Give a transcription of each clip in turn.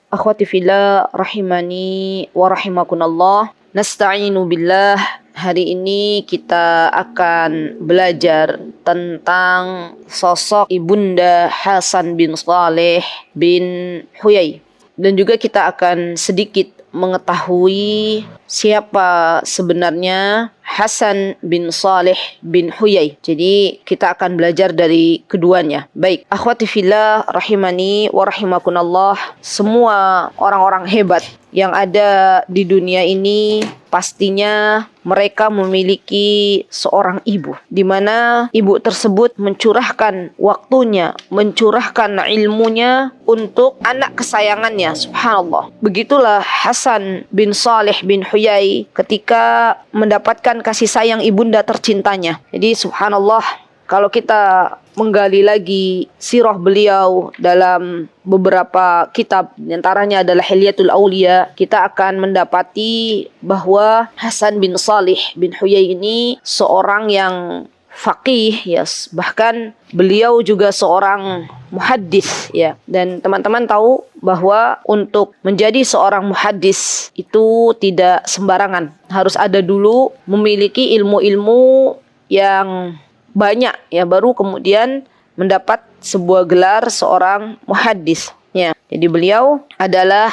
Akhwati fillah rahimani wa rahimakunallah. Nasta'inu billah. Hari ini kita akan belajar tentang sosok Ibunda Hasan bin Saleh bin Huyai. Dan juga kita akan sedikit mengetahui siapa sebenarnya Hasan bin Saleh bin Huyai. Jadi kita akan belajar dari keduanya. Baik, akhwati fillah rahimani wa rahimakunallah. Semua orang-orang hebat yang ada di dunia ini pastinya mereka memiliki seorang ibu, di mana ibu tersebut mencurahkan waktunya, mencurahkan ilmunya untuk anak kesayangannya. Subhanallah. Begitulah Hasan bin Saleh bin Huyai ketika mendapatkan kasih sayang ibunda tercintanya. Jadi subhanallah, kalau kita menggali lagi sirah beliau dalam beberapa kitab, diantaranya adalah Hilyatul Aulia, kita akan mendapati bahwa Hasan bin Saleh bin Huyai ini seorang yang faqih, yes. Bahkan beliau juga seorang muhaddis, ya. Dan teman-teman tahu bahwa untuk menjadi seorang muhaddis itu tidak sembarangan. Harus ada dulu memiliki ilmu-ilmu yang banyak, ya, baru kemudian mendapat sebuah gelar seorang muhaddis, ya. Jadi beliau adalah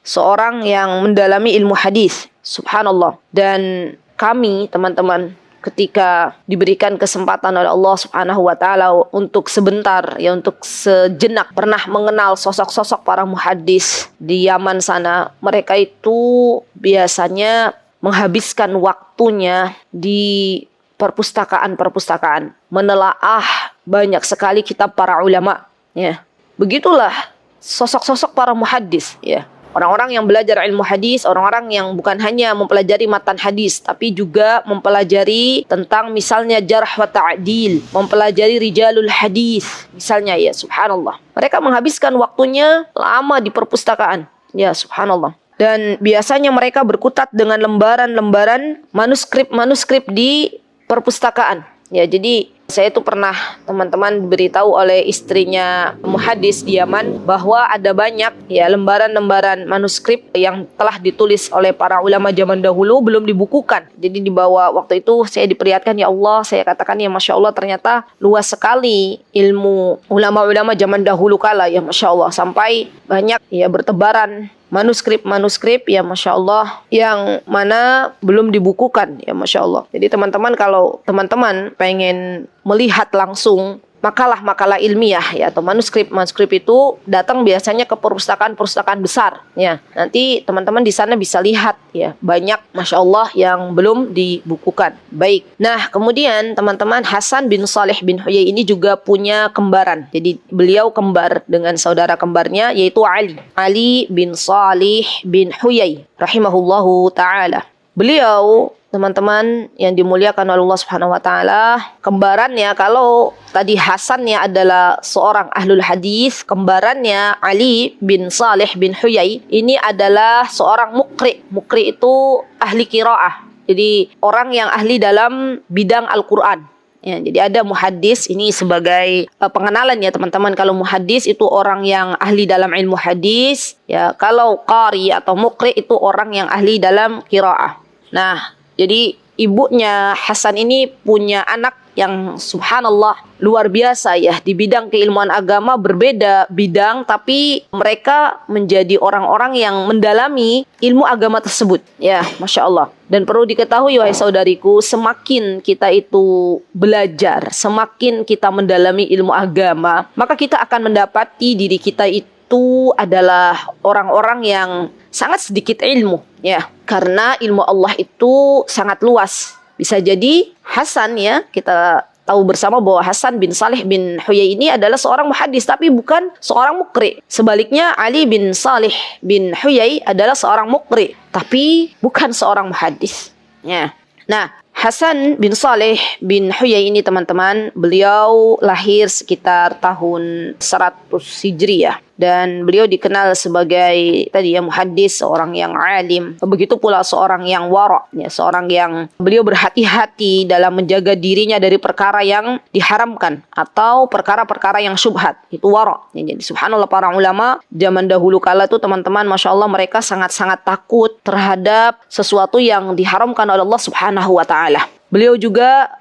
seorang yang mendalami ilmu hadis. Subhanallah. Dan kami teman-teman ketika diberikan kesempatan oleh Allah Subhanahu wa taala untuk sebentar, ya, untuk sejenak pernah mengenal sosok-sosok para muhaddis di Yaman sana, mereka itu biasanya menghabiskan waktunya di perpustakaan-perpustakaan, menelaah banyak sekali kitab para ulama, ya. Begitulah sosok-sosok para muhaddis, ya. Orang-orang yang belajar ilmu hadis, orang-orang yang bukan hanya mempelajari matan hadis, tapi juga mempelajari tentang misalnya jarh wa ta'dil, mempelajari rijalul hadis, misalnya, ya, subhanallah. Mereka menghabiskan waktunya lama di perpustakaan, ya, subhanallah. Dan biasanya mereka berkutat dengan lembaran-lembaran manuskrip-manuskrip di perpustakaan. Ya, jadi saya itu pernah teman-teman diberitahu oleh istrinya muhaddis di Yaman bahwa ada banyak, ya, lembaran-lembaran manuskrip yang telah ditulis oleh para ulama zaman dahulu belum dibukukan. Jadi dibawa waktu itu saya diperlihatkan, ya Allah, saya katakan, ya Masya Allah, ternyata luas sekali ilmu ulama-ulama zaman dahulu kala, ya Masya Allah, sampai banyak, ya, bertebaran manuskrip-manuskrip, ya Masya Allah, yang mana belum dibukukan, ya Masya Allah. Jadi teman-teman, kalau teman-teman pengen melihat langsung makalah-makalah ilmiah, ya, atau manuskrip-manuskrip itu datang biasanya ke perpustakaan-perpustakaan besar, ya. Nanti teman-teman di sana bisa lihat, ya, banyak Masya Allah yang belum dibukukan. Baik. Nah, kemudian teman-teman, Hasan bin Saleh bin Huyai ini juga punya kembaran. Jadi beliau kembar dengan saudara kembarnya, yaitu Ali bin Saleh bin Huyai rahimahullahu ta'ala. Beliau, teman-teman yang dimuliakan oleh Allah Subhanahu wa taala, kembarannya, kalau tadi Hasannya adalah seorang ahlul hadis, kembarannya Ali bin Saleh bin Huyai ini adalah seorang mukri. Mukri itu ahli qiraah. Jadi orang yang ahli dalam bidang Al-Qur'an. Ya, jadi ada muhaddis, ini sebagai pengenalan, ya teman-teman. Kalau muhaddis itu orang yang ahli dalam ilmu hadis, ya. Kalau qari atau mukri itu orang yang ahli dalam qiraah. Nah, jadi ibunya Hasan ini punya anak yang subhanallah luar biasa, ya, di bidang keilmuan agama, berbeda bidang, tapi mereka menjadi orang-orang yang mendalami ilmu agama tersebut, ya, Masya Allah. Dan perlu diketahui, wahai saudariku, semakin kita itu belajar, semakin kita mendalami ilmu agama, maka kita akan mendapati diri kita itu adalah orang-orang yang sangat sedikit ilmu, ya, karena ilmu Allah itu sangat luas. Bisa jadi Hasan, ya, kita tahu bersama bahwa Hasan bin Saleh bin Huyai ini adalah seorang muhaddis, tapi bukan seorang mukri. Sebaliknya, Ali bin Saleh bin Huyai adalah seorang mukri, tapi bukan seorang muhaddis, ya. Nah, Hasan bin Saleh bin Huyai ini, teman-teman, beliau lahir sekitar tahun 100 Hijriah. dan beliau dikenal sebagai tadi ya muhaddis, seorang yang alim. Begitu pula seorang yang wara', ya, seorang yang beliau berhati-hati dalam menjaga dirinya dari perkara yang diharamkan atau perkara-perkara yang syubhat. Itu wara'. Ya, jadi subhanallah, para ulama zaman dahulu kala tuh teman-teman, masya Allah, mereka sangat-sangat takut terhadap sesuatu yang diharamkan oleh Allah Subhanahu wa taala. Beliau juga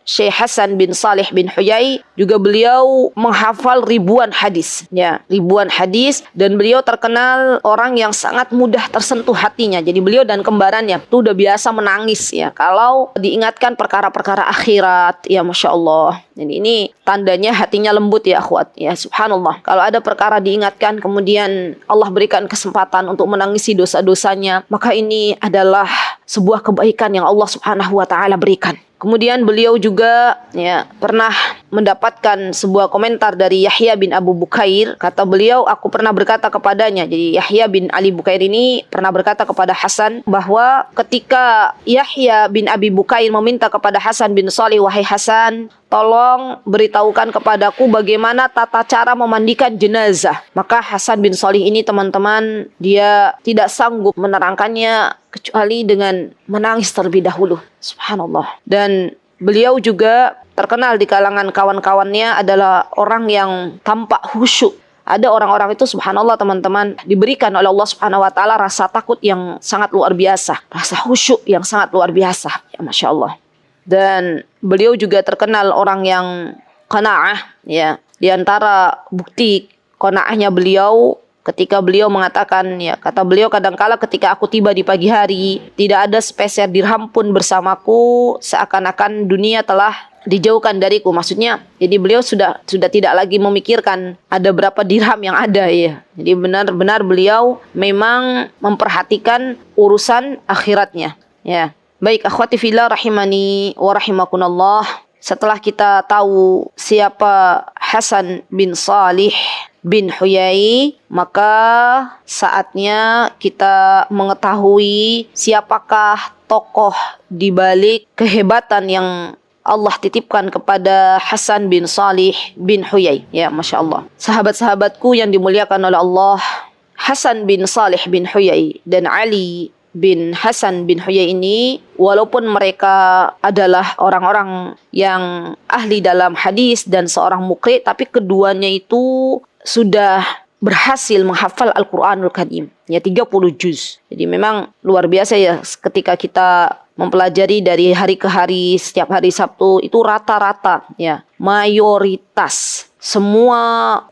Syekh Hasan bin Salih bin Huyai, juga beliau menghafal ribuan hadis, ya, ribuan hadis, dan beliau terkenal orang yang sangat mudah tersentuh hatinya. Jadi beliau dan kembarannya itu udah biasa menangis ya kalau diingatkan perkara-perkara akhirat, ya masya Allah. Jadi ini tandanya hatinya lembut ya akhwat, ya subhanallah. Kalau ada perkara diingatkan kemudian Allah berikan kesempatan untuk menangisi dosa-dosanya, maka ini adalah sebuah kebaikan yang Allah Subhanahu wa taala berikan. Kemudian beliau juga ya pernah mendapatkan sebuah komentar dari Yahya bin Abu Bukair. Kata beliau, aku pernah berkata kepadanya. Jadi Yahya bin Ali Bukair ini pernah berkata kepada Hasan bahwa ketika Yahya bin Abi Bukair meminta kepada Hasan bin Salih, wahai Hasan, tolong beritahukan kepadaku bagaimana tata cara memandikan jenazah. Maka Hasan bin Salih ini teman-teman, dia tidak sanggup menerangkannya kecuali dengan menangis terlebih dahulu. Subhanallah. Dan beliau juga terkenal di kalangan kawan-kawannya adalah orang yang tampak khusyuk. Ada orang-orang itu subhanallah teman-teman, diberikan oleh Allah Subhanahu wa taala rasa takut yang sangat luar biasa, rasa khusyuk yang sangat luar biasa. Ya masya Allah. Dan beliau juga terkenal orang yang qanaah, ya. Di antara bukti qanaahnya beliau ketika beliau mengatakan, ya, kata beliau, kadangkala ketika aku tiba di pagi hari, tidak ada sepeser dirham pun bersamaku, seakan-akan dunia telah dijauhkan dariku. Maksudnya, jadi beliau sudah tidak lagi memikirkan ada berapa dirham yang ada, ya. Jadi benar-benar beliau memang memperhatikan urusan akhiratnya, ya. Baik, akhwati fillah rahimani wa rahimakunallah. Setelah kita tahu siapa Hasan bin Salih bin Huyai, maka saatnya kita mengetahui siapakah tokoh di balik kehebatan yang Allah titipkan kepada Hasan bin Salih bin Huyai. Ya, masya Allah. Sahabat-sahabatku yang dimuliakan oleh Allah, Hasan bin Salih bin Huyai dan Ali bin Hasan bin Huyai ini, walaupun mereka adalah orang-orang yang ahli dalam hadis dan seorang muqri, tapi keduanya itu sudah berhasil menghafal Al-Quranul Karim, ya, 30 juz. Jadi memang luar biasa ya ketika kita mempelajari dari hari ke hari, setiap hari Sabtu itu rata-rata, ya, mayoritas semua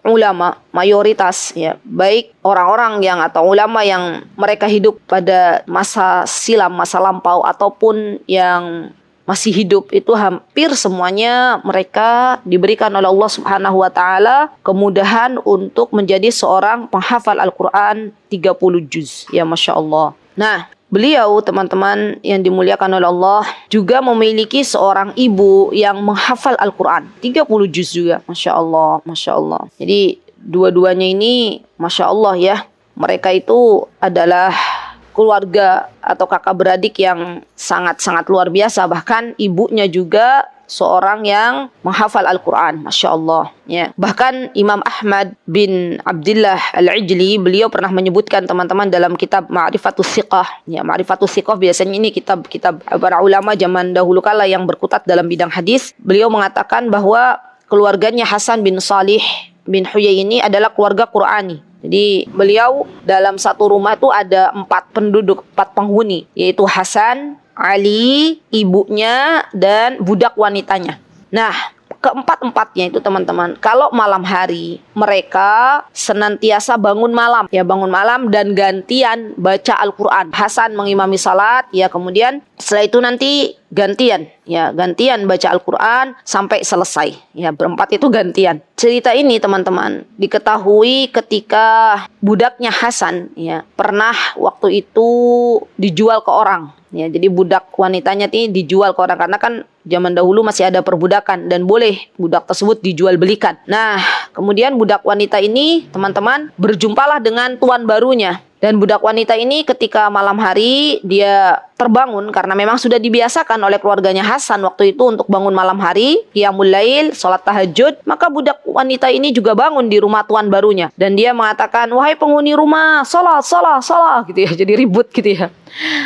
ulama, mayoritas, ya, baik orang-orang yang atau ulama yang mereka hidup pada masa silam, masa lampau, ataupun yang masih hidup, itu hampir semuanya mereka diberikan oleh Allah Subhanahu wa taala kemudahan untuk menjadi seorang penghafal Al-Quran 30 juz. Ya masya Allah. Nah, beliau teman-teman yang dimuliakan oleh Allah juga memiliki seorang ibu yang menghafal Al-Quran 30 juz juga. Masya Allah, masya Allah. Jadi dua-duanya ini masya Allah ya, mereka itu adalah keluarga atau kakak beradik yang sangat-sangat luar biasa. Bahkan ibunya juga seorang yang menghafal Al-Quran, masya Allah, ya. Bahkan Imam Ahmad bin Abdullah Al-Ijli, beliau pernah menyebutkan teman-teman dalam kitab Ma'rifatus Thiqah, ya, Ma'rifatus Thiqah biasanya ini kitab-kitab para ulama zaman dahulu kala yang berkutat dalam bidang hadis. Beliau mengatakan bahwa keluarganya Hasan bin Salih bin Huyai ini adalah keluarga Qur'ani. Jadi beliau dalam satu rumah itu ada 4 penduduk, 4 penghuni, yaitu Hasan, Ali, ibunya, dan budak wanitanya. Nah, keempat-empatnya itu teman-teman, kalau malam hari mereka senantiasa bangun malam, ya, bangun malam dan gantian baca Al-Quran. Hasan mengimami salat, ya, kemudian setelah itu nanti gantian, ya, gantian baca Al-Quran sampai selesai, ya, berempat itu gantian. Cerita ini teman-teman diketahui ketika budaknya Hasan, ya, pernah waktu itu dijual ke orang, ya. Jadi budak wanitanya ini dijual ke orang karena kan zaman dahulu masih ada perbudakan dan boleh budak tersebut dijual belikan. Nah, kemudian budak wanita ini teman-teman berjumpalah dengan tuan barunya. Dan budak wanita ini ketika malam hari dia terbangun karena memang sudah dibiasakan oleh keluarganya Hasan waktu itu untuk bangun malam hari, qiyamul lail, salat tahajud, maka budak wanita ini juga bangun di rumah tuan barunya dan dia mengatakan, "Wahai penghuni rumah, salat, salat, salat," gitu ya. Jadi ribut gitu ya.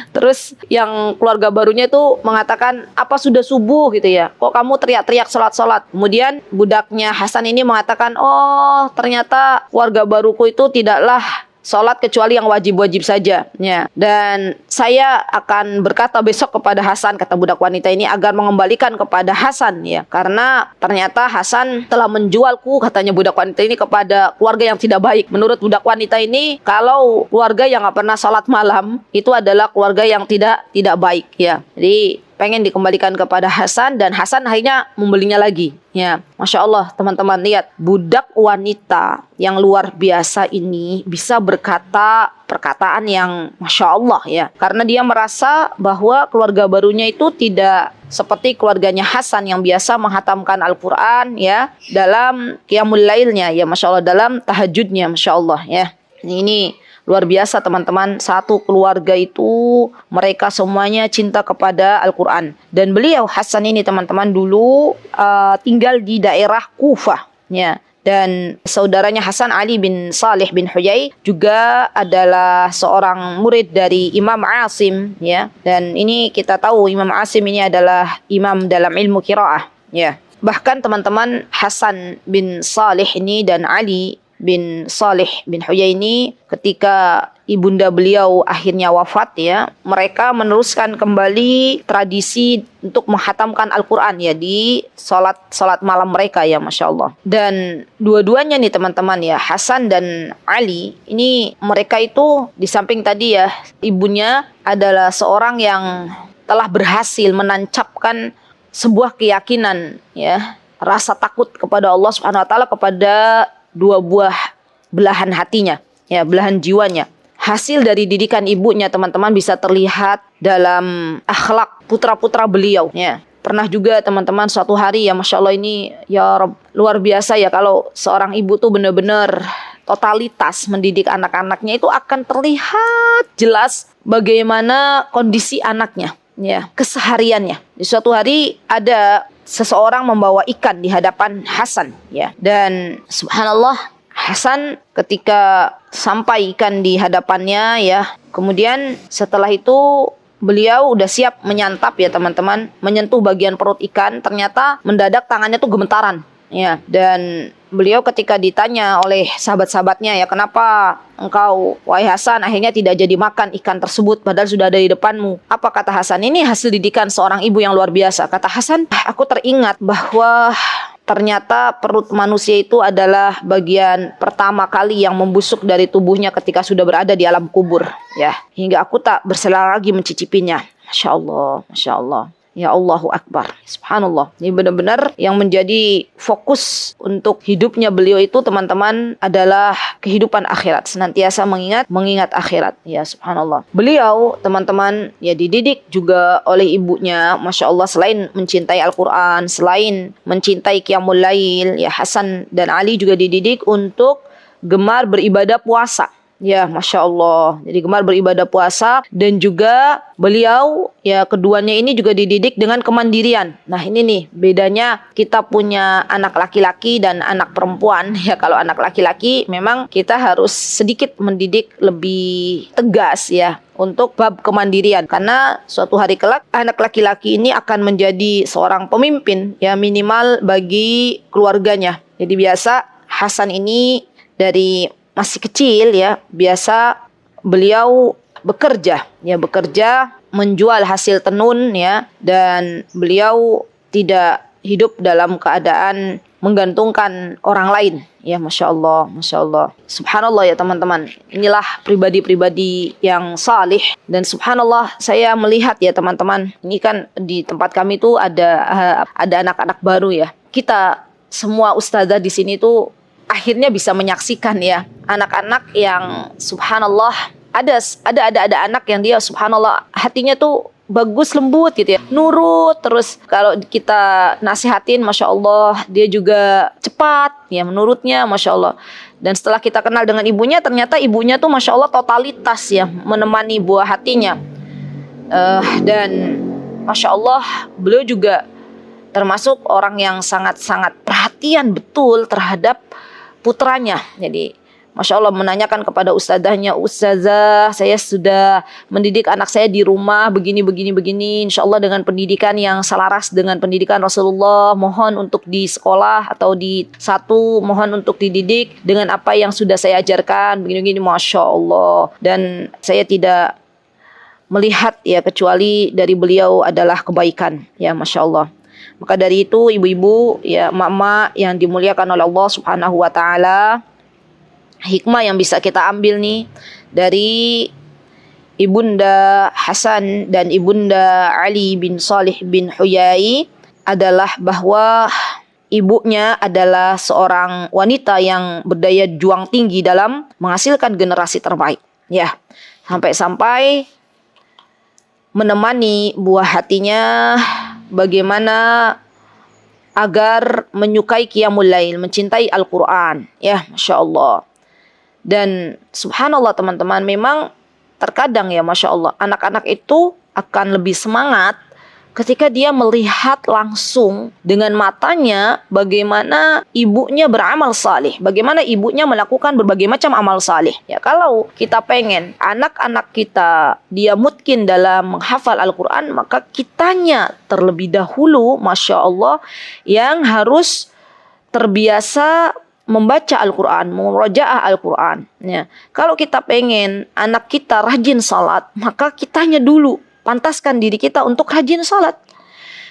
Terus yang keluarga barunya itu mengatakan, "Apa sudah subuh?" gitu ya. "Kok kamu teriak-teriak salat-salat?" Kemudian budaknya Hasan ini mengatakan, "Oh, ternyata keluarga baruku itu tidaklah sholat kecuali yang wajib-wajib saja ya. Dan saya akan berkata besok kepada Hasan," kata budak wanita ini, "agar mengembalikan kepada Hasan ya. Karena ternyata Hasan telah menjualku," katanya budak wanita ini, "kepada keluarga yang tidak baik." Menurut budak wanita ini, kalau keluarga yang nggak pernah sholat malam itu adalah keluarga yang tidak baik ya. Jadi pengen dikembalikan kepada Hasan dan Hasan akhirnya membelinya lagi. Ya, Masya Allah teman-teman, lihat budak wanita yang luar biasa ini bisa berkata perkataan yang Masya Allah ya. Karena dia merasa bahwa keluarga barunya itu tidak seperti keluarganya Hasan yang biasa menghatamkan Al-Quran ya dalam qiyamul lailnya ya, Masya Allah, dalam tahajudnya, Masya Allah ya. Ini luar biasa teman-teman, satu keluarga itu mereka semuanya cinta kepada Al-Quran. Dan beliau Hasan ini teman-teman dulu tinggal di daerah Kufah ya. Dan saudaranya Hasan, Ali bin Salih bin Huyai, juga adalah seorang murid dari Imam Asim ya. Dan ini kita tahu Imam Asim ini adalah imam dalam ilmu qiraah ya. Bahkan teman-teman, Hasan bin Salih ini dan Ali bin Salih bin Huyai ini ketika ibunda beliau akhirnya wafat ya, mereka meneruskan kembali tradisi untuk menghatamkan Al-Quran ya di salat malam mereka ya, Masya Allah. Dan dua-duanya nih teman-teman ya, Hasan dan Ali ini, mereka itu di samping tadi ya, ibunya adalah seorang yang telah berhasil menancapkan sebuah keyakinan ya, rasa takut kepada Allah Subhanahu wa taala kepada dua buah belahan hatinya ya, belahan jiwanya. Hasil dari didikan ibunya teman-teman bisa terlihat dalam akhlak putra-putra beliau ya. Pernah juga teman-teman suatu hari ya, Masya Allah ini ya Rabb, luar biasa ya, kalau seorang ibu tuh benar-benar totalitas mendidik anak-anaknya itu akan terlihat jelas bagaimana kondisi anaknya ya, kesehariannya. Di suatu hari ada seseorang membawa ikan di hadapan Hasan ya, dan subhanallah Hasan ketika sampai ikan di hadapannya ya, kemudian setelah itu beliau udah siap menyantap ya teman-teman, menyentuh bagian perut ikan, ternyata mendadak tangannya tuh gemetaran ya. Dan beliau ketika ditanya oleh sahabat-sahabatnya ya, "Kenapa engkau wahai Hasan akhirnya tidak jadi makan ikan tersebut padahal sudah ada di depanmu?" Apa kata Hasan? Ini hasil didikan seorang ibu yang luar biasa. Kata Hasan, "Aku teringat bahwa ternyata perut manusia itu adalah bagian pertama kali yang membusuk dari tubuhnya ketika sudah berada di alam kubur ya, hingga aku tak bersela lagi mencicipinya." Masya Allah, Masya Allah. Ya Allahu Akbar, subhanallah. Ini benar-benar yang menjadi fokus untuk hidupnya beliau itu teman-teman adalah kehidupan akhirat, senantiasa mengingat akhirat ya, subhanallah. Beliau teman-teman ya dididik juga oleh ibunya, Masya Allah, selain mencintai Al-Quran, selain mencintai qiyamul lail ya, Hasan dan Ali juga dididik untuk gemar beribadah puasa ya, Masya Allah. Jadi gemar beribadah puasa, dan juga beliau ya keduanya ini juga dididik dengan kemandirian. Nah ini nih bedanya, kita punya anak laki-laki dan anak perempuan ya. Kalau anak laki-laki memang kita harus sedikit mendidik lebih tegas ya untuk bab kemandirian, karena suatu hari kelak anak laki-laki ini akan menjadi seorang pemimpin ya, minimal bagi keluarganya. Jadi biasa Hasan ini dari masih kecil ya, biasa beliau bekerja menjual hasil tenun ya, dan beliau tidak hidup dalam keadaan menggantungkan orang lain ya, Masya Allah, Masya Allah. Subhanallah ya teman-teman, inilah pribadi-pribadi yang salih. Dan subhanallah saya melihat ya teman-teman, ini kan di tempat kami tuh ada anak-anak baru ya. Kita semua ustazah di sini tuh akhirnya bisa menyaksikan ya anak-anak yang subhanallah, ada anak yang dia subhanallah hatinya tuh bagus, lembut gitu ya, nurut. Terus kalau kita nasihatin, Masya Allah, dia juga cepat ya menurutnya, Masya Allah. Dan setelah kita kenal dengan ibunya, ternyata ibunya tuh Masya Allah totalitas ya menemani buah hatinya. Dan Masya Allah, beliau juga termasuk orang yang sangat-sangat perhatian betul terhadap putranya. Jadi Masya Allah menanyakan kepada ustazahnya, "Ustazah, saya sudah mendidik anak saya di rumah begini, insya Allah dengan pendidikan yang selaras dengan pendidikan Rasulullah. Mohon untuk di sekolah atau di satu, mohon untuk dididik dengan apa yang sudah saya ajarkan begini, Masya Allah. Dan saya tidak melihat ya kecuali dari beliau adalah kebaikan ya, Masya Allah." Maka dari itu ibu-ibu ya, mak-mak yang dimuliakan oleh Allah Subhanahu wa taala, hikmah yang bisa kita ambil nih dari Ibunda Hasan dan Ibunda Ali bin Salih bin Huyai adalah bahwa ibunya adalah seorang wanita yang berdaya juang tinggi dalam menghasilkan generasi terbaik ya, sampai-sampai menemani buah hatinya bagaimana agar menyukai qiyamul lail, mencintai Al-Quran ya, Masya Allah. Dan subhanallah teman-teman, memang terkadang ya Masya Allah, anak-anak itu akan lebih semangat ketika dia melihat langsung dengan matanya bagaimana ibunya beramal saleh, bagaimana ibunya melakukan berbagai macam amal saleh. Ya, kalau kita pengen anak-anak kita dia mutkin dalam menghafal Al-Quran, maka kitanya terlebih dahulu Masya Allah yang harus terbiasa membaca Al-Quran, murajaah Al-Quran. Ya. Kalau kita pengen anak kita rajin salat, maka kitanya dulu pantaskan diri kita untuk rajin salat.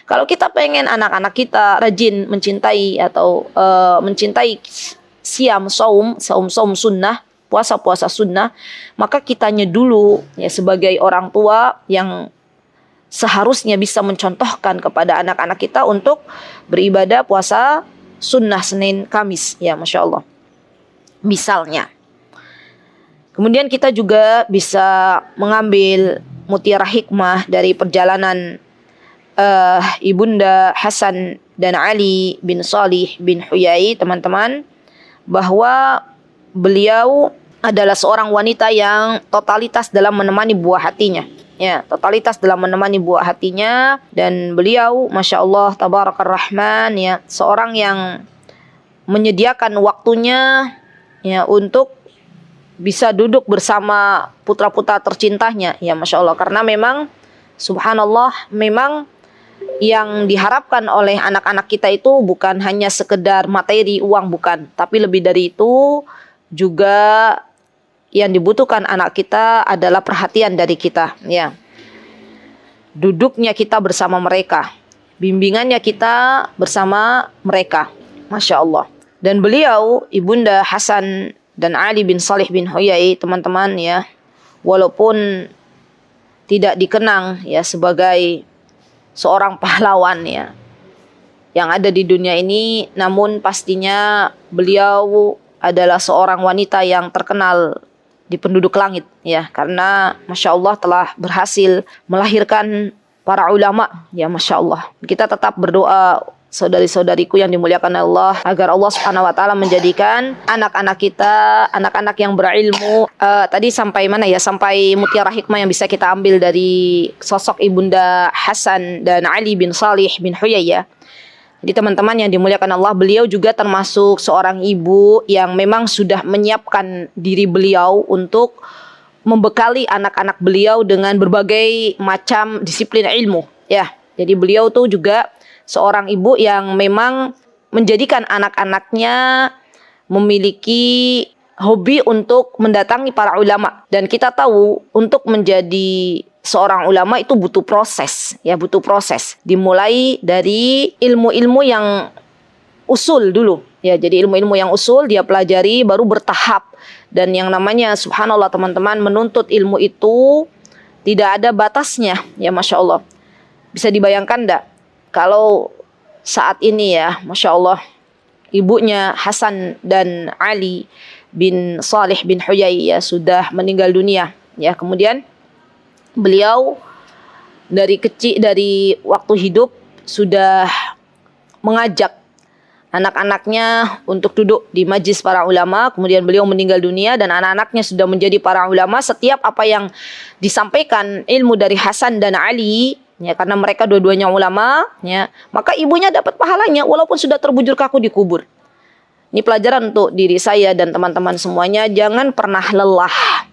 Kalau kita pengen anak-anak kita rajin mencintai atau mencintai siam, saum sunnah, puasa-puasa sunnah, maka kitanya dulu ya sebagai orang tua yang seharusnya bisa mencontohkan kepada anak-anak kita untuk beribadah puasa sunnah Senin Kamis ya, Masya Allah misalnya. Kemudian kita juga bisa mengambil mutiara hikmah dari perjalanan Ibunda Hasan dan Ali bin Salih bin Huyai, teman-teman, bahwa beliau adalah seorang wanita yang totalitas dalam menemani buah hatinya. Ya, totalitas dalam menemani buah hatinya, dan beliau Masya Allah Tabarakar Rahman ya, seorang yang menyediakan waktunya ya untuk bisa duduk bersama putra-putra tercintanya ya, Masya Allah. Karena memang subhanallah, memang yang diharapkan oleh anak-anak kita itu bukan hanya sekedar materi, uang, bukan, tapi lebih dari itu juga yang dibutuhkan anak kita adalah perhatian dari kita ya. Duduknya kita bersama mereka, bimbingannya kita bersama mereka, Masya Allah. Dan beliau Ibunda Hasan dan Ali bin Salih bin Huyai, teman-teman ya, walaupun tidak dikenang ya sebagai seorang pahlawan ya yang ada di dunia ini, namun pastinya beliau adalah seorang wanita yang terkenal di penduduk langit ya, karena Masya Allah telah berhasil melahirkan para ulama ya, Masya Allah. Kita tetap berdoa saudari-saudariku yang dimuliakan Allah, agar Allah Subhanahu wa taala menjadikan anak-anak kita anak-anak yang berilmu. Tadi sampai mana ya? Sampai mutiara hikmah yang bisa kita ambil dari sosok Ibunda Hasan dan Ali bin Salih bin Huyai ya. Jadi teman-teman yang dimuliakan Allah, beliau juga termasuk seorang ibu yang memang sudah menyiapkan diri beliau untuk membekali anak-anak beliau dengan berbagai macam disiplin ilmu ya. Jadi beliau tuh juga seorang ibu yang memang menjadikan anak-anaknya memiliki hobi untuk mendatangi para ulama. Dan kita tahu untuk menjadi seorang ulama itu butuh proses ya, butuh proses. Dimulai dari ilmu-ilmu yang usul dulu ya. Jadi ilmu-ilmu yang usul dia pelajari, baru bertahap. Dan yang namanya subhanallah teman-teman, menuntut ilmu itu tidak ada batasnya ya, Masya Allah. Bisa dibayangkan enggak kalau saat ini ya, Masya Allah, ibunya Hasan dan Ali bin Salih bin Huyai ya sudah meninggal dunia ya. Kemudian beliau dari kecil, dari waktu hidup sudah mengajak anak-anaknya untuk duduk di majlis para ulama, kemudian beliau meninggal dunia dan anak-anaknya sudah menjadi para ulama. Setiap apa yang disampaikan ilmu dari Hasan dan Ali, ya, karena mereka dua-duanya ulama, ya, maka ibunya dapat pahalanya walaupun sudah terbujur kaku di kubur. Ini pelajaran untuk diri saya dan teman-teman semuanya. Jangan pernah lelah,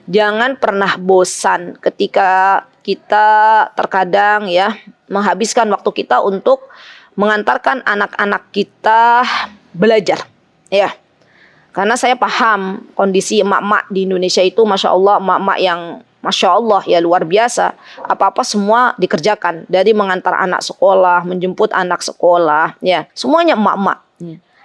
jangan pernah bosan ketika kita terkadang ya menghabiskan waktu kita untuk mengantarkan anak-anak kita belajar, ya. Karena saya paham kondisi emak-emak di Indonesia itu, masya Allah, emak-emak yang masya Allah ya luar biasa. Apa-apa semua dikerjakan, dari mengantar anak sekolah, menjemput anak sekolah, ya, semuanya emak-emak.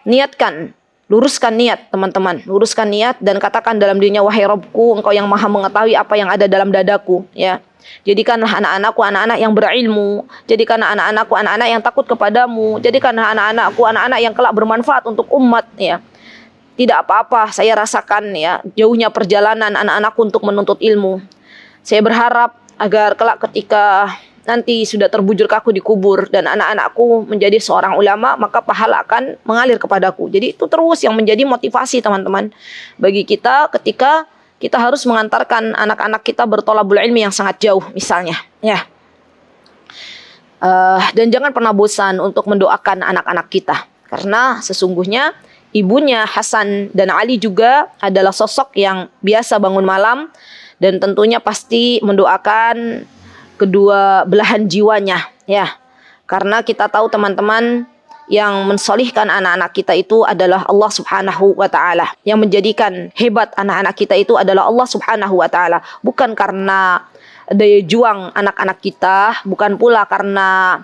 Niatkan, luruskan niat teman-teman, luruskan niat dan katakan dalam dirinya, wahai Rabbku, Engkau yang maha mengetahui apa yang ada dalam dadaku, ya. Jadikanlah anak-anakku anak-anak yang berilmu. Jadikanlah anak-anakku anak-anak yang takut kepadamu. Jadikanlah anak-anakku anak-anak yang kelak bermanfaat untuk umat, ya. Tidak apa-apa saya rasakan ya jauhnya perjalanan anak-anakku untuk menuntut ilmu. Saya berharap agar kelak ketika nanti sudah terbujur kaku di kubur dan anak-anakku menjadi seorang ulama, maka pahala akan mengalir kepadaku. Jadi itu terus yang menjadi motivasi teman-teman bagi kita ketika kita harus mengantarkan anak-anak kita bertolabul ilmi yang sangat jauh misalnya, ya. Dan jangan pernah bosan untuk mendoakan anak-anak kita, karena sesungguhnya ibunya Hasan dan Ali juga adalah sosok yang biasa bangun malam dan tentunya pasti mendoakan kedua belahan jiwanya, ya. Karena kita tahu teman-teman, yang mensolihkan anak-anak kita itu adalah Allah Subhanahu wa Ta'ala. Yang menjadikan hebat anak-anak kita itu adalah Allah Subhanahu wa Ta'ala. Bukan karena daya juang anak-anak kita, bukan pula karena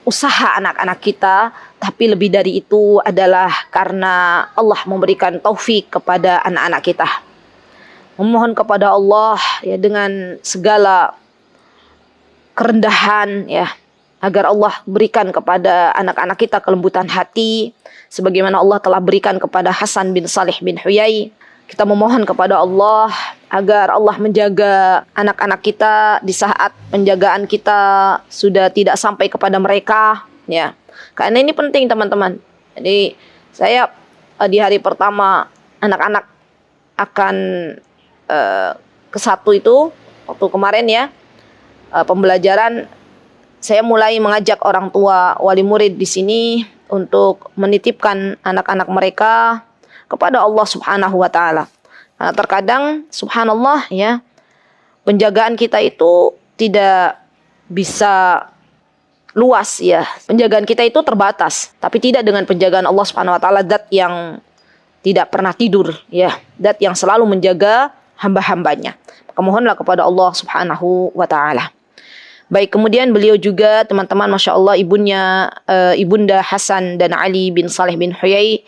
usaha anak-anak kita, tapi lebih dari itu adalah karena Allah memberikan taufik kepada anak-anak kita. Memohon kepada Allah ya dengan segala kerendahan, ya, agar Allah berikan kepada anak-anak kita kelembutan hati sebagaimana Allah telah berikan kepada Hasan bin Salih bin Huyai. Kita memohon kepada Allah agar Allah menjaga anak-anak kita di saat penjagaan kita sudah tidak sampai kepada mereka, ya. Karena ini penting teman-teman. Jadi saya di hari pertama anak-anak akan ke satu itu waktu kemarin ya pembelajaran, saya mulai mengajak orang tua wali murid di sini untuk menitipkan anak-anak mereka kepada Allah Subhanahu wa Ta'ala. Karena terkadang subhanallah ya, penjagaan kita itu tidak bisa luas ya. Penjagaan kita itu terbatas, tapi tidak dengan penjagaan Allah Subhanahu wa Ta'ala, zat yang tidak pernah tidur ya, zat yang selalu menjaga hamba-hambanya. Maka mohonlah kepada Allah Subhanahu wa Ta'ala. Baik, kemudian beliau juga teman-teman masya Allah ibunda Hasan dan Ali bin Salih bin Huyai,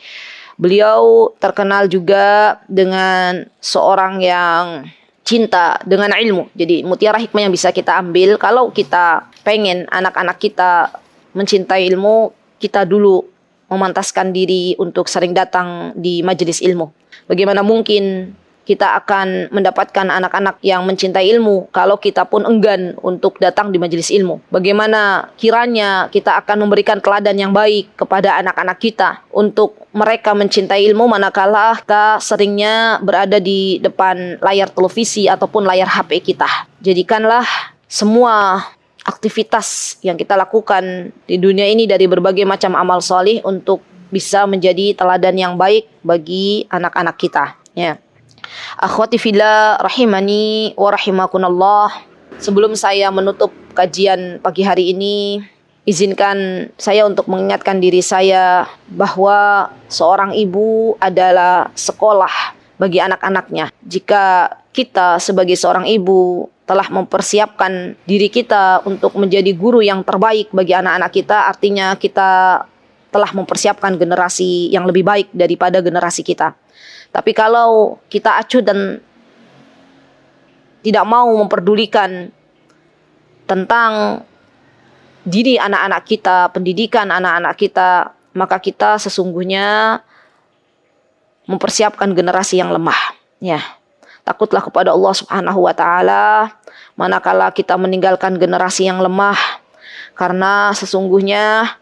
beliau terkenal juga dengan seorang yang cinta dengan ilmu. Jadi mutiara hikmah yang bisa kita ambil kalau kita pengen anak-anak kita mencintai ilmu, kita dulu memantaskan diri untuk sering datang di majelis ilmu. Bagaimana mungkin kita akan mendapatkan anak-anak yang mencintai ilmu kalau kita pun enggan untuk datang di majelis ilmu? Bagaimana kiranya kita akan memberikan teladan yang baik kepada anak-anak kita untuk mereka mencintai ilmu manakala kita seringnya berada di depan layar televisi ataupun layar HP kita? Jadikanlah semua aktivitas yang kita lakukan di dunia ini dari berbagai macam amal solih untuk bisa menjadi teladan yang baik bagi anak-anak kita, ya. Akhwati fillah rahimani wa rahimakunallah. Sebelum saya menutup kajian pagi hari ini, izinkan saya untuk mengingatkan diri saya bahwa seorang ibu adalah sekolah bagi anak-anaknya. Jika kita sebagai seorang ibu telah mempersiapkan diri kita untuk menjadi guru yang terbaik bagi anak-anak kita, artinya kita telah mempersiapkan generasi yang lebih baik daripada generasi kita. Tapi kalau kita acuh dan tidak mau memperdulikan tentang diri anak-anak kita, pendidikan anak-anak kita, maka kita sesungguhnya mempersiapkan generasi yang lemah, ya. Takutlah kepada Allah Subhanahu wa taala manakala kita meninggalkan generasi yang lemah, karena sesungguhnya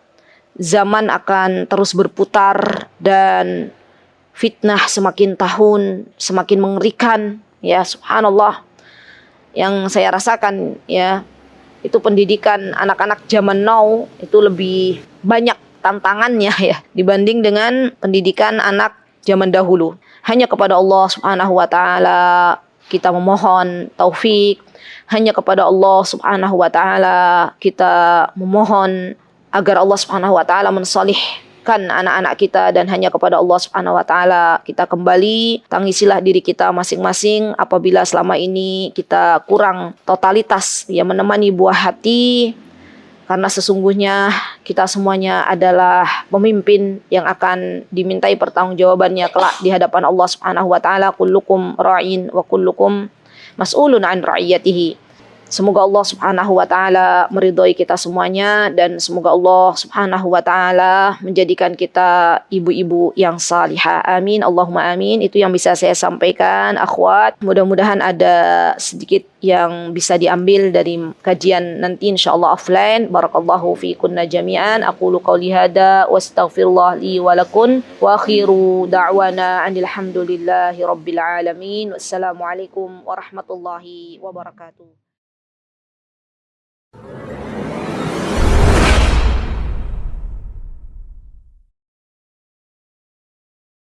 zaman akan terus berputar dan fitnah semakin tahun semakin mengerikan, ya subhanallah. Yang saya rasakan ya, itu pendidikan anak-anak zaman now itu lebih banyak tantangannya ya dibanding dengan pendidikan anak zaman dahulu. Hanya kepada Allah Subhanahu wa taala kita memohon taufik, hanya kepada Allah Subhanahu wa taala kita memohon agar Allah Subhanahu wa taala mensalihkan anak-anak kita, dan hanya kepada Allah Subhanahu wa taala kita kembali. Tangisilah diri kita masing-masing apabila selama ini kita kurang totalitas ya menemani buah hati, karena sesungguhnya kita semuanya adalah pemimpin yang akan dimintai pertanggungjawabannya kelak di hadapan Allah Subhanahu wa taala. Kullukum ra'in wa kullukum mas'ulun an ra'iyatihi. Semoga Allah Subhanahu wa taala meridhai kita semuanya, dan semoga Allah Subhanahu wa taala menjadikan kita ibu-ibu yang salihah. Amin, Allahumma amin. Itu yang bisa saya sampaikan, akhwat. Mudah-mudahan ada sedikit yang bisa diambil dari kajian nanti insyaallah offline. Barakallahu fiikunna jami'an. Aqulu qouli hada wa astaghfirullah li wa lakum wa akhiru da'wana anil hamdulillahi rabbil alamin. Wassalamualaikum warahmatullahi wabarakatuh.